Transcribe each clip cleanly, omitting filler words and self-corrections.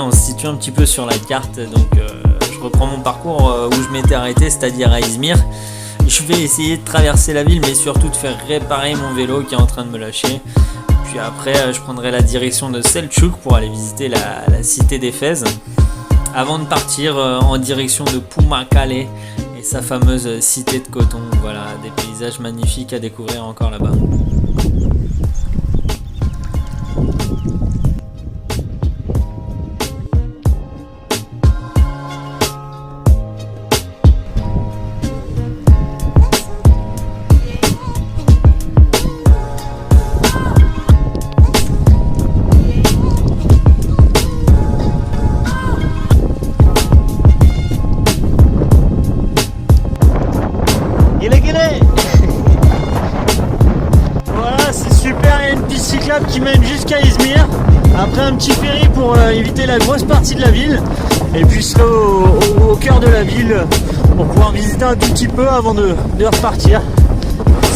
on se situe un petit peu sur la carte. Donc je reprends mon parcours où je m'étais arrêté, c'est-à-dire à Izmir. Je vais essayer de traverser la ville, mais surtout de faire réparer mon vélo qui est en train de me lâcher. Puis après, je prendrai la direction de Selçuk pour aller visiter la cité d'Éphèse, avant de partir en direction de Pamukkale et sa fameuse cité de coton. Voilà, des paysages magnifiques à découvrir encore là-bas. Voilà, c'est super, il y a une piste cyclable qui mène jusqu'à Izmir. Après un petit ferry pour éviter la grosse partie de la ville. Et puis je serai au cœur de la ville pour pouvoir visiter un tout petit peu avant de repartir.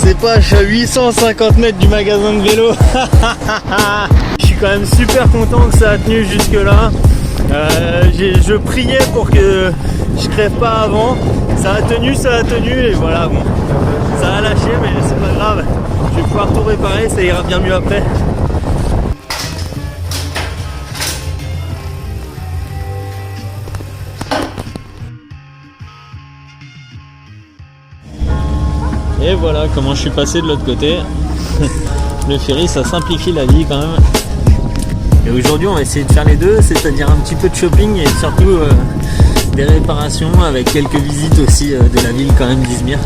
C'est pas, je suis à 850 mètres du magasin de vélo. Je suis quand même super content que ça a tenu jusque là. Je priais pour que je crève pas avant. Ça a tenu et voilà, bon, ça a lâché, mais c'est pas grave. Je vais pouvoir tout réparer, ça ira bien mieux après. Et voilà comment je suis passé de l'autre côté. Le ferry, ça simplifie la vie quand même. Et aujourd'hui, on va essayer de faire les deux, c'est-à-dire un petit peu de shopping et surtout des réparations avec quelques visites aussi de la ville quand même d'Izmir.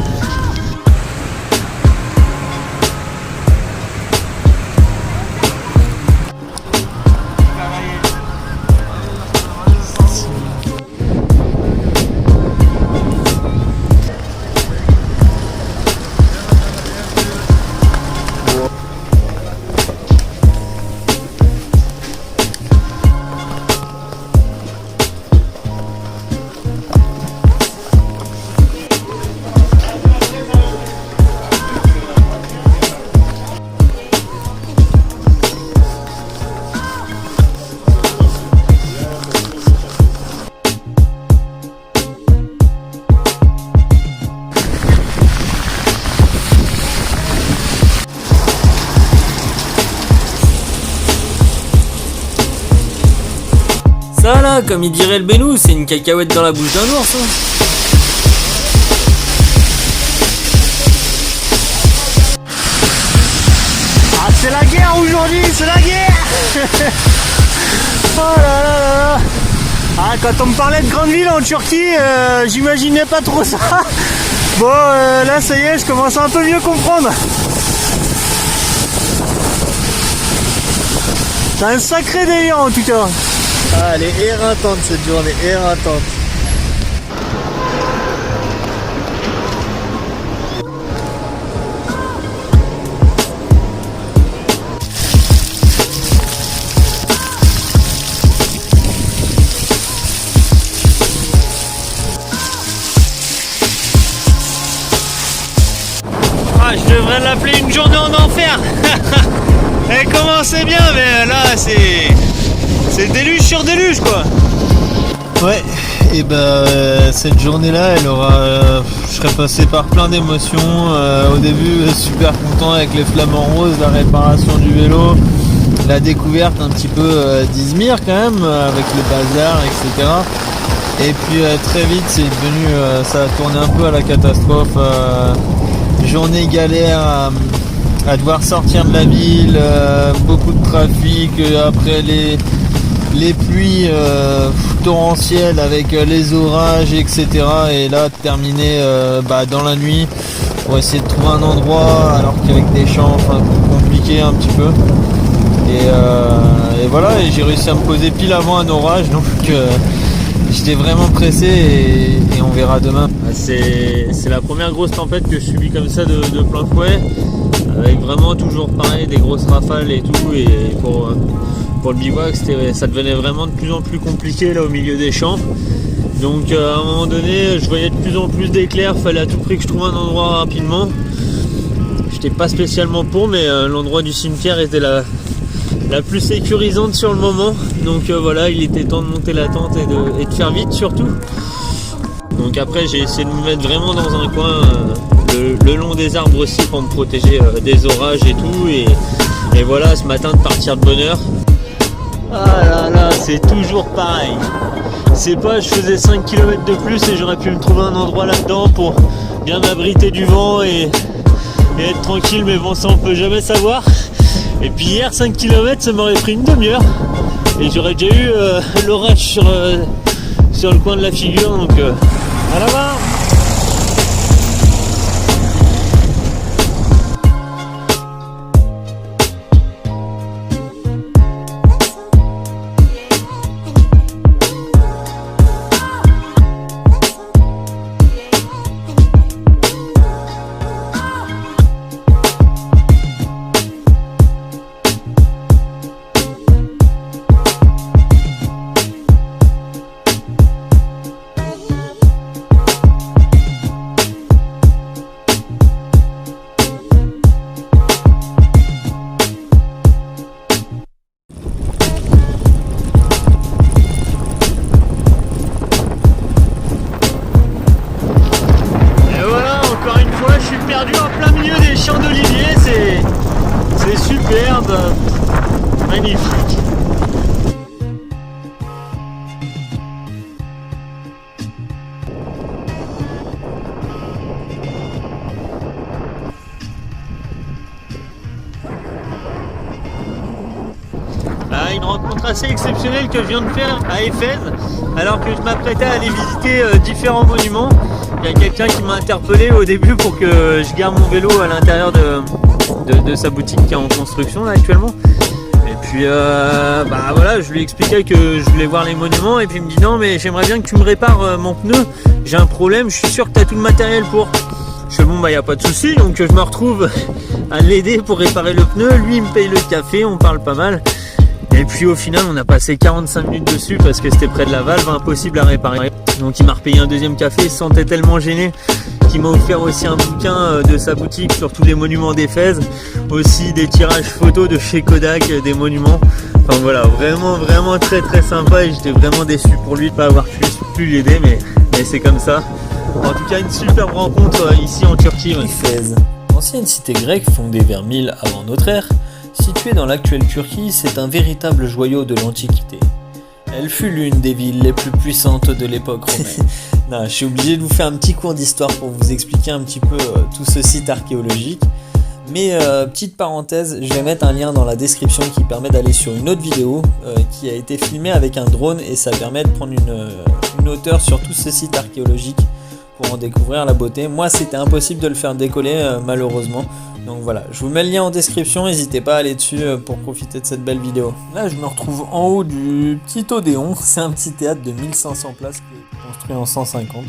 Ça là, comme il dirait le Bénou, c'est une cacahuète dans la bouche d'un ours. Hein. Ah, c'est la guerre aujourd'hui, c'est la guerre. Oh là là là là. Ah, quand on me parlait de grande ville en Turquie, j'imaginais pas trop ça. Bon, là ça y est, je commence à un peu mieux comprendre. C'est un sacré délire en tout cas. Ah, elle est éreintante cette journée, éreintante. Ah, je devrais l'appeler une journée en enfer. Elle commençait bien, mais là c'est déluge sur déluge quoi. Ouais, et cette journée-là, elle aura, je serais passé par plein d'émotions. Au début, super content avec les flamants roses, la réparation du vélo, la découverte un petit peu d'Izmir quand même, avec le bazar, etc. Et puis très vite, c'est devenu, ça a tourné un peu à la catastrophe. Journée galère à devoir sortir de la ville, beaucoup de trafic, après les pluies torrentielles avec les orages, etc. Et là, terminer dans la nuit pour essayer de trouver un endroit, alors qu'avec des champs, enfin, compliqué un petit peu. Et voilà, et j'ai réussi à me poser pile avant un orage, donc j'étais vraiment pressé et on verra demain. C'est la première grosse tempête que je subis comme ça de plein fouet, avec vraiment toujours pareil, des grosses rafales et tout. Et pour le bivouac, ça devenait vraiment de plus en plus compliqué là au milieu des champs. Donc à un moment donné, je voyais de plus en plus d'éclairs, fallait à tout prix que je trouve un endroit rapidement. J'étais pas spécialement pour, mais l'endroit du cimetière était la plus sécurisante sur le moment. Donc voilà, il était temps de monter la tente et de faire vite surtout. Donc après j'ai essayé de me mettre vraiment dans un coin le long des arbres aussi pour me protéger des orages et tout. Et voilà, ce matin de partir de bonne heure. Ah là là, c'est toujours pareil. C'est pas je faisais 5 km de plus et j'aurais pu me trouver un endroit là-dedans pour bien m'abriter du vent et être tranquille, mais bon, ça on peut jamais savoir. Et puis hier 5 km ça m'aurait pris une demi-heure et j'aurais déjà eu l'orage sur le coin de la figure, donc à la barre. C'est superbe, magnifique. Une rencontre assez exceptionnelle que je viens de faire à Éphèse, alors que je m'apprêtais à aller visiter différents monuments. Il y a quelqu'un qui m'a interpellé au début pour que je garde mon vélo à l'intérieur de sa boutique qui est en construction là, actuellement. Et puis voilà, je lui expliquais que je voulais voir les monuments et puis il me dit non mais j'aimerais bien que tu me répares mon pneu, j'ai un problème, je suis sûr que tu as tout le matériel pour. Je fais bon bah y a pas de souci, donc je me retrouve à l'aider pour réparer le pneu, lui il me paye le café, on parle pas mal. Et puis au final on a passé 45 minutes dessus parce que c'était près de la valve, impossible à réparer. Donc il m'a repayé un deuxième café, il se sentait tellement gêné qu'il m'a offert aussi un bouquin de sa boutique sur tous les monuments d'Éphèse, aussi des tirages photos de chez Kodak des monuments. Enfin voilà, vraiment très sympa et j'étais vraiment déçu pour lui de ne pas avoir pu l'aider, mais c'est comme ça. En tout cas une superbe rencontre ici en Turquie. Éphèse, ancienne cité grecque fondée vers 1000 avant notre ère, située dans l'actuelle Turquie, c'est un véritable joyau de l'Antiquité. Elle fut l'une des villes les plus puissantes de l'époque romaine. Non, je suis obligé de vous faire un petit cours d'histoire pour vous expliquer un petit peu tout ce site archéologique. Mais petite parenthèse, je vais mettre un lien dans la description qui permet d'aller sur une autre vidéo qui a été filmée avec un drone et ça permet de prendre une hauteur sur tout ce site archéologique pour en découvrir la beauté. Moi, c'était impossible de le faire décoller malheureusement. Donc voilà, je vous mets le lien en description, n'hésitez pas à aller dessus pour profiter de cette belle vidéo. Là, je me retrouve en haut du petit Odéon, c'est un petit théâtre de 1500 places qui est construit en 150.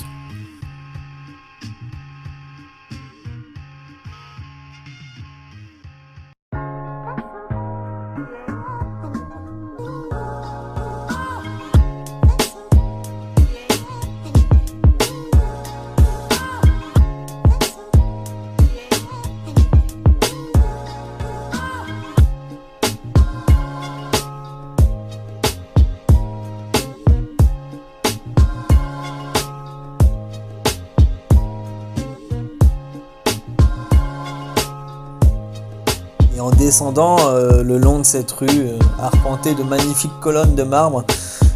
Et en descendant le long de cette rue arpentée de magnifiques colonnes de marbre,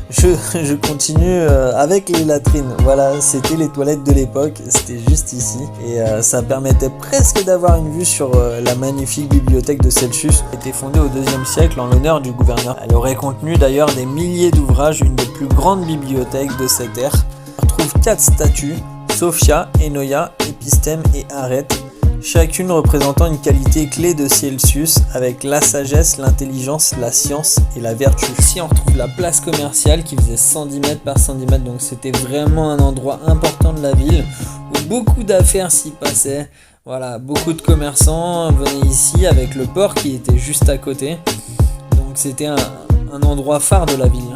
je continue avec les latrines. Voilà, c'était les toilettes de l'époque, c'était juste ici. Et ça permettait presque d'avoir une vue sur la magnifique bibliothèque de Celsus, qui a été fondée au IIe siècle en l'honneur du gouverneur. Elle aurait contenu d'ailleurs des milliers d'ouvrages, une des plus grandes bibliothèques de cette ère. On retrouve 4 statues, Sophia, Enoia, Épistème et Arète, chacune représentant une qualité clé de Celsus avec la sagesse, l'intelligence, la science et la vertu. Ici on retrouve la place commerciale qui faisait 110 mètres par 110 mètres, donc c'était vraiment un endroit important de la ville où beaucoup d'affaires s'y passaient. Voilà, beaucoup de commerçants venaient ici avec le port qui était juste à côté, donc c'était un endroit phare de la ville.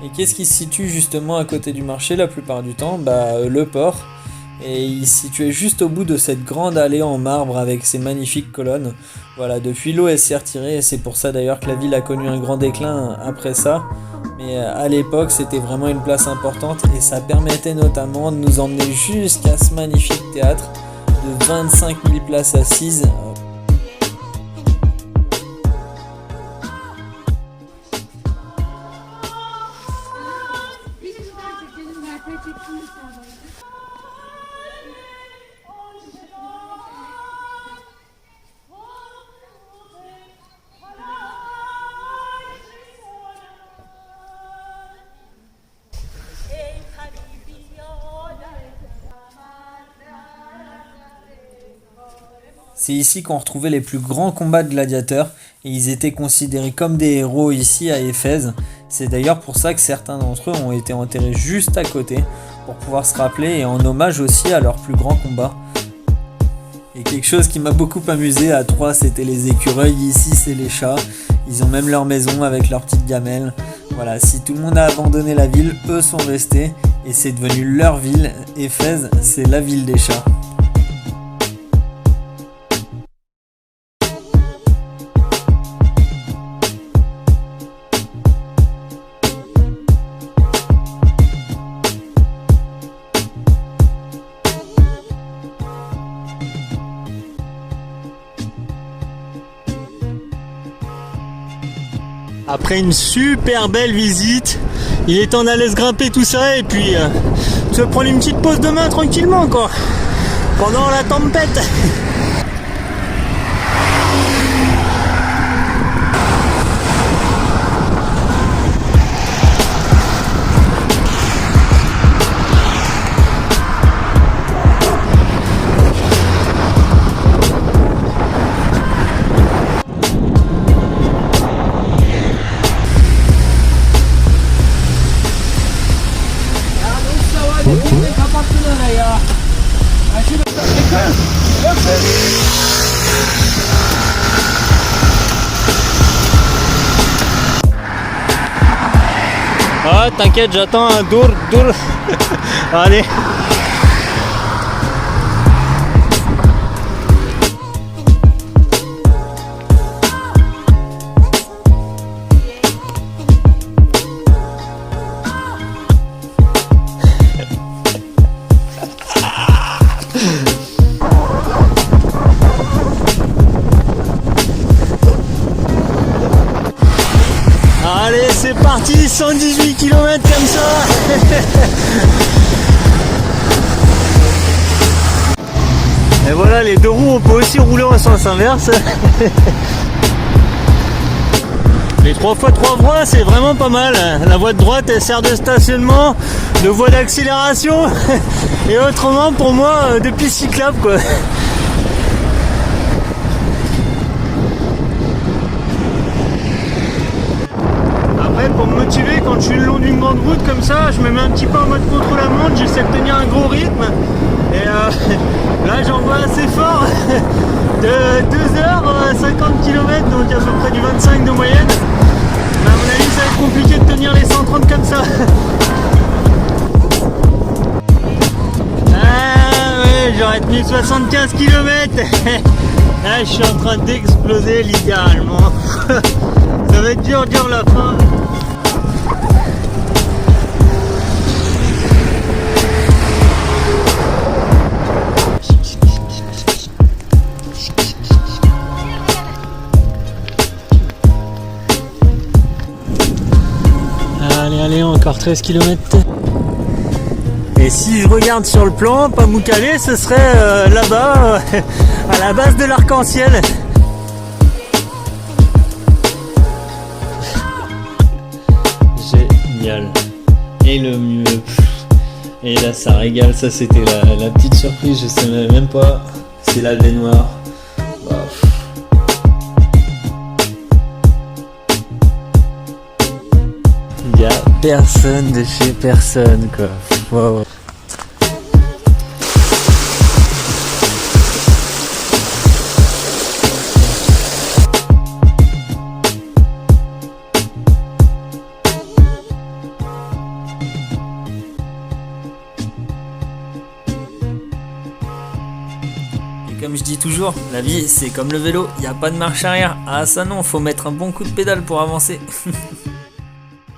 Et qu'est-ce qui se situe justement à côté du marché la plupart du temps? Le port. Et il se situait juste au bout de cette grande allée en marbre avec ses magnifiques colonnes. Voilà, depuis l'eau elle s'est retirée et c'est pour ça d'ailleurs que la ville a connu un grand déclin après ça. Mais à l'époque c'était vraiment une place importante et ça permettait notamment de nous emmener jusqu'à ce magnifique théâtre de 25 000 places assises. C'est ici qu'on retrouvait les plus grands combats de gladiateurs et ils étaient considérés comme des héros ici à Éphèse. C'est d'ailleurs pour ça que certains d'entre eux ont été enterrés juste à côté pour pouvoir se rappeler et en hommage aussi à leurs plus grands combats. Et quelque chose qui m'a beaucoup amusé à Troyes, c'était les écureuils. Ici c'est les chats, ils ont même leur maison avec leurs petites gamelles. Voilà, si tout le monde a abandonné la ville, eux sont restés et c'est devenu leur ville. Éphèse, c'est la ville des chats. Après une super belle visite, il est temps d'aller se grimper tout ça et puis se prendre une petite pause demain tranquillement quoi, pendant la tempête. Ah t'inquiète, j'attends un dur. Allez. Allez, c'est parti, 118 km comme ça. Et voilà, les deux roues, on peut aussi rouler en sens inverse. Les 3x3 voies, c'est vraiment pas mal. La voie de droite, elle sert de stationnement, de voie d'accélération. Et autrement, pour moi, de piste cyclable, quoi. Pour me motiver, quand je suis le long d'une grande route comme ça, je me mets un petit peu en mode contrôle à montre, j'essaie de tenir un gros rythme et là j'envoie assez fort de 2h50 km, donc à peu près du 25 de moyenne. Mais à mon avis ça va être compliqué de tenir les 130 comme ça. Ah ouais, j'aurais tenu 75 km. Là je suis en train d'exploser littéralement. Ça va être dur la fin. Allez, encore 13 km. Et si je regarde sur le plan, Pamukkale, ce serait là-bas, à la base de l'arc-en-ciel. Génial. Et le mieux. Et là, ça régale. Ça, c'était la petite surprise. Je savais même pas. C'est la baignoire. Il y a personne de chez personne, quoi. Wow. Et comme je dis toujours, la vie c'est comme le vélo, il n'y a pas de marche arrière. Ah ça non, faut mettre un bon coup de pédale pour avancer.